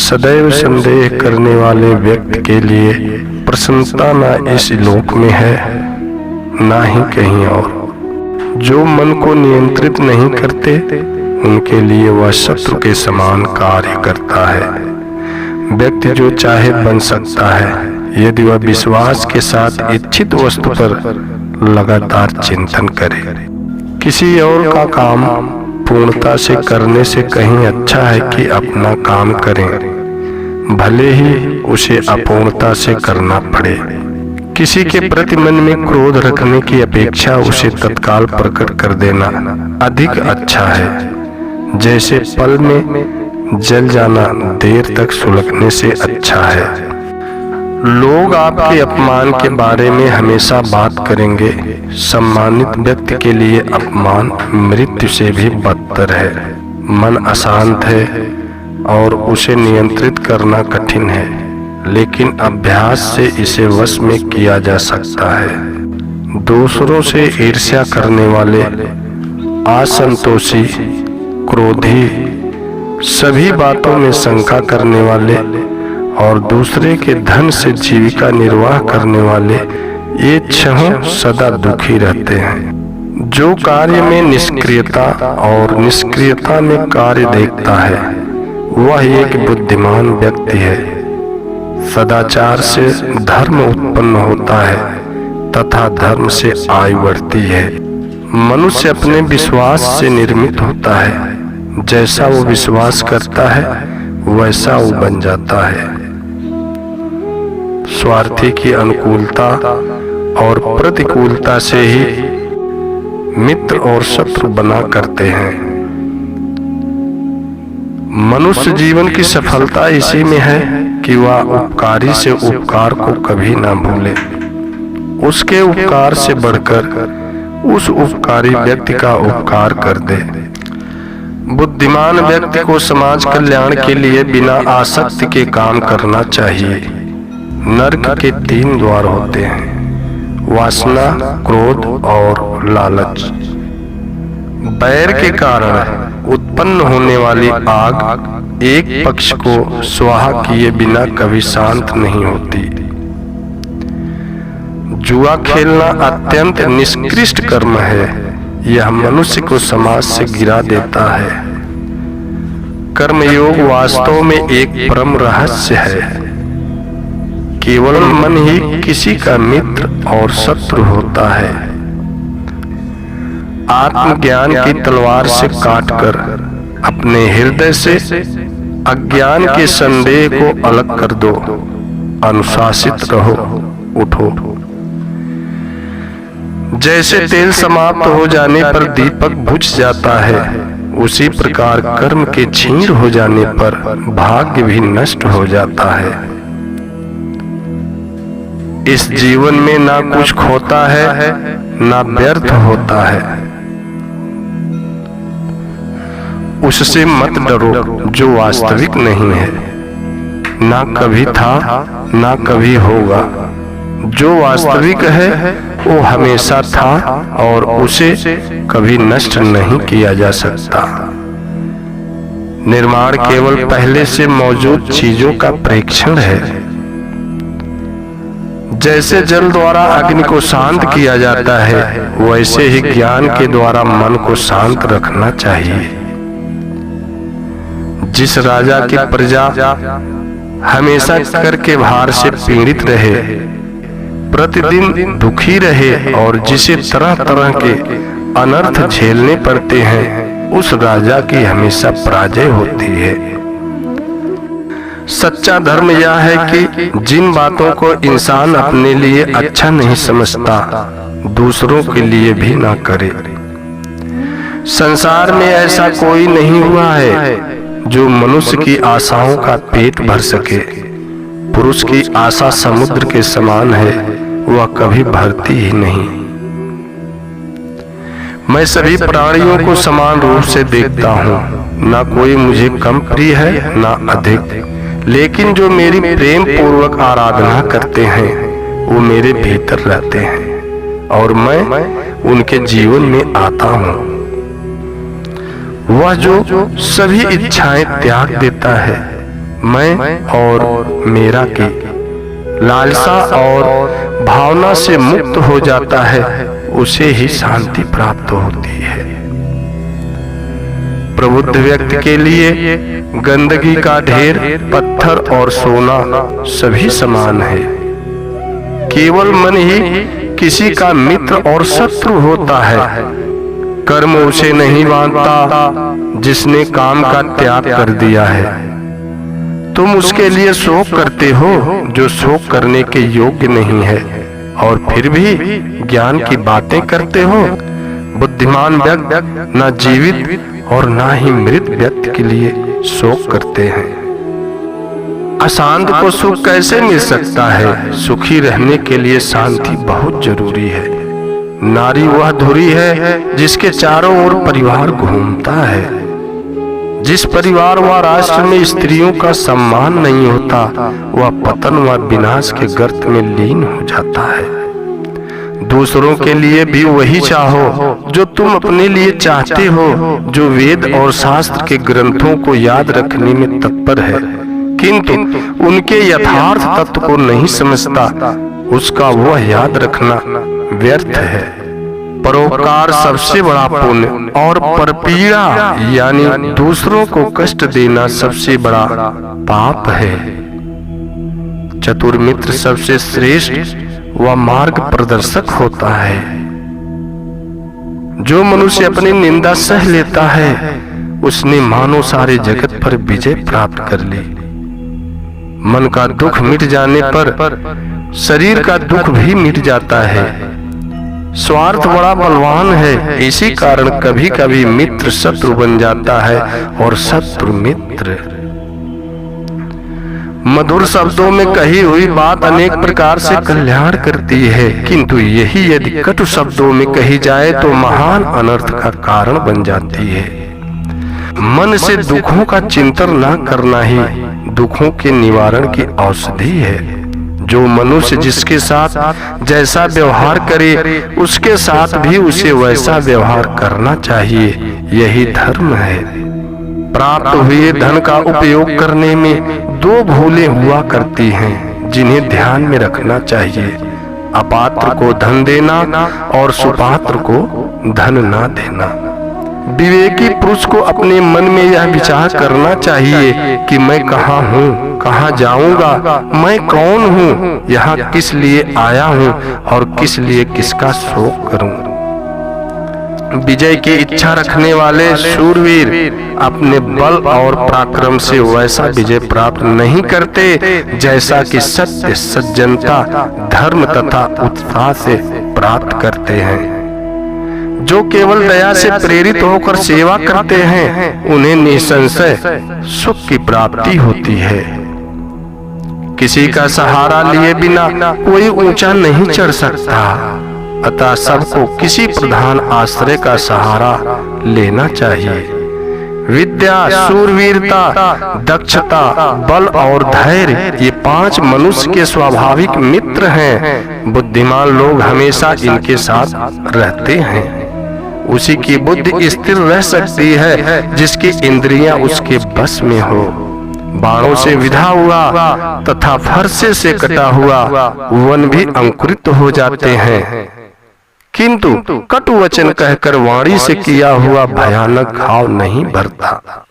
सदैव संदेह करने वाले व्यक्ति के लिए प्रसन्नता न इस लोक में है ना ही कहीं और। जो मन को नियंत्रित नहीं करते उनके लिए वह शत्रु के समान कार्य करता है। व्यक्ति जो चाहे बन सकता है यदि वह विश्वास के साथ इच्छित वस्तु पर लगातार चिंतन करे। किसी और का काम पूर्णता से करने से कहीं अच्छा है कि अपना काम करें, भले ही उसे अपूर्णता से करना पड़े। किसी के प्रति मन में क्रोध रखने की अपेक्षा उसे तत्काल प्रकट कर देना अधिक अच्छा है। जैसे पल में जल जाना देर तक सुलगने से अच्छा है। लोग आपके अपमान के बारे में हमेशा बात करेंगे। सम्मानित व्यक्ति के लिए अपमान मृत्यु से भी बदतर है। मन अशांत है और उसे नियंत्रित करना कठिन है, लेकिन अभ्यास से इसे वश में किया जा सकता है। दूसरों से ईर्ष्या करने वाले, असंतोषी, क्रोधी, सभी बातों में शंका करने वाले और दूसरे के धन से जीविका निर्वाह करने वाले ये छह सदा दुखी रहते हैं। जो कार्य में निष्क्रियता और निष्क्रियता में कार्य देखता है वह एक बुद्धिमान व्यक्ति है। सदाचार से धर्म उत्पन्न होता है तथा धर्म से आयु बढ़ती है। मनुष्य अपने विश्वास से निर्मित होता है। जैसा वो विश्वास करता है वैसा वो बन जाता है। स्वार्थी की अनुकूलता और प्रतिकूलता से ही मित्र और शत्रु बना करते हैं। मनुष्य जीवन की सफलता इसी में है कि वह उपकारी से उपकार को कभी ना भूले। उसके उपकार से बढ़कर उस उपकारी व्यक्ति का उपकार कर दे। बुद्धिमान व्यक्ति को समाज कल्याण के लिए बिना आसक्ति के काम करना चाहिए। नरक के 3 द्वार होते हैं, वासना, क्रोध और लालच। बैर के कारण उत्पन्न होने वाली आग एक पक्ष को स्वाहा किए बिना कभी शांत नहीं होती। जुआ खेलना अत्यंत निकृष्ट कर्म है। यह मनुष्य को समाज से गिरा देता है। कर्मयोग वास्तव में एक परम रहस्य है। केवल मन ही किसी का मित्र और शत्रु होता है। आत्मज्ञान की तलवार से काटकर अपने हृदय से अज्ञान के संदेह को अलग कर दो। अनुशासित रहो, उठो। जैसे तेल समाप्त हो जाने पर दीपक बुझ जाता है, उसी प्रकार कर्म के क्षीण हो जाने पर भाग्य भी नष्ट हो जाता है। इस जीवन में ना कुछ खोता है ना व्यर्थ होता है। उससे मत डरो जो वास्तविक नहीं है। ना कभी था ना कभी होगा। जो वास्तविक है वो हमेशा था और उसे कभी नष्ट नहीं किया जा सकता। निर्माण केवल पहले से मौजूद चीजों का प्रेक्षण है। जैसे जल द्वारा अग्नि को शांत किया जाता है, वैसे ही ज्ञान के द्वारा मन को शांत रखना चाहिए। जिस राजा की प्रजा हमेशा कर के भार से पीड़ित रहे, प्रतिदिन दुखी रहे और जिसे तरह तरह के अनर्थ झेलने पड़ते हैं, उस राजा की हमेशा पराजय होती है। सच्चा धर्म यह है कि जिन बातों को इंसान अपने लिए अच्छा नहीं समझता, दूसरों के लिए भी ना करे। संसार में ऐसा कोई नहीं हुआ है जो मनुष्य की आशाओं का पेट भर सके। पुरुष की आशा समुद्र के समान है, वह कभी भरती ही नहीं। मैं सभी प्राणियों को समान रूप से देखता हूँ। ना कोई मुझे कम प्रिय है ना अधिक, लेकिन जो मेरी प्रेम पूर्वक आराधना करते हैं वो मेरे भीतर रहते हैं और मैं उनके जीवन में आता हूँ। वह जो सभी इच्छाएं त्याग देता है मैं और मेरा की लालसा और भावना से मुक्त हो जाता है, उसे ही शांति प्राप्त होती है। प्रबुद्ध व्यक्ति के लिए गंदगी का ढेर, पत्थर और सोना सभी समान है। केवल मन ही किसी का मित्र और शत्रु होता है। कर्म उसे नहीं बांधता जिसने काम का त्याग कर दिया है। तुम उसके लिए शोक करते हो जो शोक करने के योग्य नहीं है, और फिर भी ज्ञान की बातें करते हो। बुद्धिमान व्यक्ति न जीवित और न ही मृत व्यक्ति के लिए शोक करते हैं। अशांत को सुख कैसे मिल सकता है? सुखी रहने के लिए शांति बहुत जरूरी है। नारी वह धुरी है जिसके चारों ओर परिवार घूमता है। जिस परिवार व राष्ट्र में स्त्रियों का सम्मान नहीं होता, वह पतन व विनाश के गर्त में लीन हो जाता है। दूसरों के लिए भी वही चाहो जो तुम अपने लिए चाहते हो। जो वेद और शास्त्र के ग्रंथों को याद रखने में तत्पर है किंतु उनके यथार्थ तत्व को नहीं समझता, उसका वह याद रखना व्यर्थ है। परोपकार सबसे बड़ा पुण्य और परपीड़ा यानी दूसरों को कष्ट देना सबसे बड़ा पाप है। चतुर मित्र सबसे श्रेष्ठ व मार्ग प्रदर्शक होता है। जो मनुष्य अपनी निंदा सह लेता है, उसने मानो सारे जगत पर विजय प्राप्त कर ली। मन का दुख मिट जाने पर शरीर का दुख भी मिट जाता है। स्वार्थ बड़ा बलवान है, इसी कारण कभी कभी मित्र शत्रु बन जाता है और शत्रु मित्र। मधुर शब्दों में कही हुई बात अनेक प्रकार से कल्याण करती है, किंतु यही यदि कटु शब्दों में कही जाए तो महान अनर्थ का कारण बन जाती है। मन से दुखों का चिंतन न करना ही दुखों के निवारण की औषधि है। जो मनुष्य जिसके साथ जैसा व्यवहार करे, उसके साथ भी उसे वैसा व्यवहार करना चाहिए। यही धर्म है। प्राप्त हुए धन का उपयोग करने में दो भूलें हुआ करती हैं, जिन्हें ध्यान में रखना चाहिए। अपात्र को धन देना और सुपात्र को धन ना देना। विवेकी पुरुष को अपने मन में यह विचार करना चाहिए कि मैं कहाँ हूँ, कहाँ जाऊंगा, मैं कौन हूँ, यहाँ किस लिए आया हूँ और किस लिए किसका शोक करूँ। विजय की इच्छा रखने वाले शूरवीर अपने बल और पराक्रम से वैसा विजय प्राप्त नहीं करते जैसा कि सत्य, सज्जनता, धर्म तथा उत्साह से प्राप्त करते हैं। जो केवल दया से प्रेरित होकर सेवा करते हैं, उन्हें निसंशय सुख की प्राप्ति होती है। किसी का सहारा लिए बिना कोई ऊंचा नहीं चढ़ सकता, अतः सबको किसी प्रधान आश्रय का सहारा लेना चाहिए। विद्या, शूरवीरता, दक्षता, बल और धैर्य ये पांच मनुष्य के स्वाभाविक मित्र हैं। बुद्धिमान लोग हमेशा इनके साथ रहते हैं। उसी की बुद्धि स्थिर रह सकती है जिसकी इंद्रियां उसके बस में हो। बाणों से विधा हुआ तथा फरसे से कटा हुआ वन भी अंकुरित हो जाते हैं, किंतु कटु वचन कहकर वाणी से किया हुआ भयानक घाव नहीं भरता।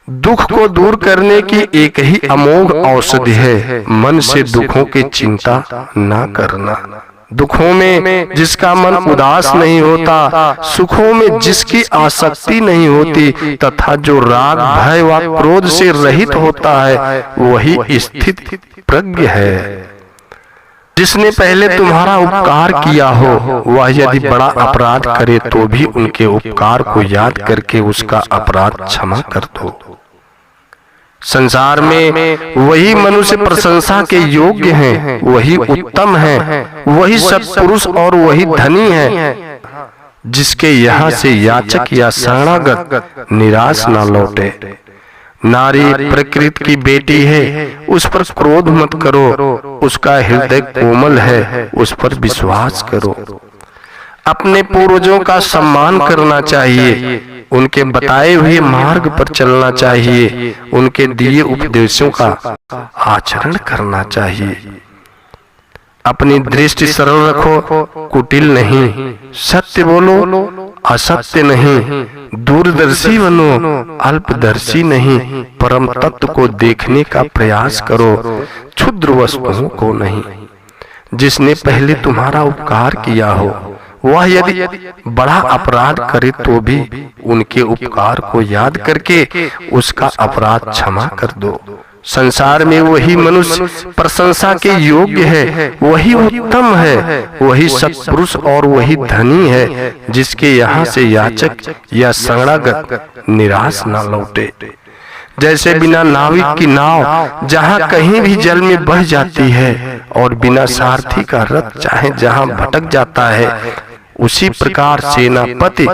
दुख को दूर करने की एक ही अमोघ औषधि है, मन से दुखों की चिंता न करना। दुखों में जिसका मन उदास नहीं होता, सुखों में जिसकी आसक्ति नहीं होती तथा जो राग, भय व क्रोध से रहित होता है, वही स्थित प्रज्ञ है। जिसने पहले तुम्हारा उपकार किया हो, वह यदि बड़ा अपराध करे तो भी उनके उपकार को याद करके उसका अपराध क्षमा कर दो। संसार में वही मनुष्य प्रशंसा के योग्य हैं, वही उत्तम हैं, वही सत्पुरुष और वही धनी है, जिसके यहाँ से याचक या शरणागत निराश न लौटे। नारी प्रकृति की बेटी है, उस पर क्रोध मत करो, उसका हृदय कोमल है, उस पर विश्वास करो। अपने पूर्वजों का सम्मान करना चाहिए, उनके बताए हुए मार्ग पर चलना चाहिए, उनके दिए उपदेशों का आचरण करना चाहिए। अपनी दृष्टि सरल रखो, कुटिल नहीं, सत्य बोलो, असत्य नहीं, दूरदर्शी बनो, अल्पदर्शी नहीं, परम तत्व को देखने का प्रयास करो, क्षुद्र वस्तुओं को नहीं। जिसने पहले तुम्हारा उपकार किया हो, वह यदि बड़ा अपराध करे तो भी उनके उपकार को याद करके उसका अपराध क्षमा कर दो। संसार में वही मनुष्य प्रशंसा के योग्य है, वही उत्तम है, वही सत्पुरुष और वही धनी है, जिसके यहाँ से याचक या शरणागत निराश न लौटे। जैसे बिना नाविक की नाव जहाँ कहीं भी जल में बह जाती है और बिना सारथी का रथ चाहे जहाँ भटक जाता है, उसी प्रकार सेनापति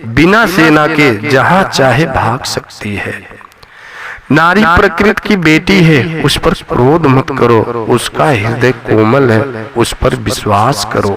बिना सेना के जहाँ चाहे भाग सकती है। नारी प्रकृति की बेटी है, उस पर क्रोध मत करो, उसका हृदय कोमल है, उस पर विश्वास करो।